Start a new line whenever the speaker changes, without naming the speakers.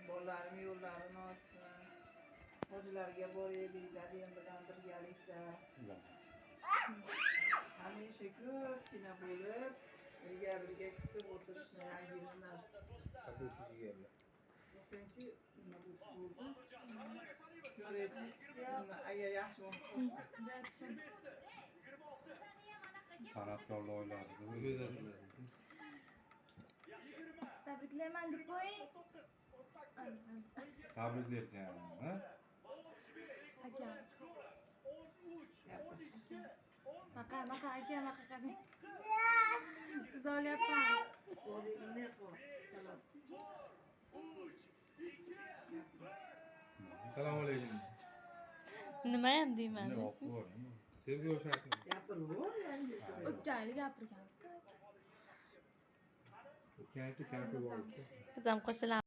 Bolalarim yo'llarini olsin. Hojilarga borayliklar, endi bilan birgalikda. Hamisha ko'pgina bo'lib, birga kutib o'tirishni yangi yilni nasib qilsin. To'rtinchi nima bo'ldi? Nima aya yaxshi bo'lsin.
San'atkorlar oilasida
Tabriklayman deb qo'ying.
tabriklayotgan, ha?
Aka. Maqa qarang. Siz olyapman.
O'zingni qo'y. Salom.
Assalomu alaykum.
Nimayam deyman.
Sevgi o'shatni.
Gapirvoy endi.
O'tgan yili gapirgansiz.
O'tgan yil kafe bo'ldi.
Biz ham qo'shilamiz.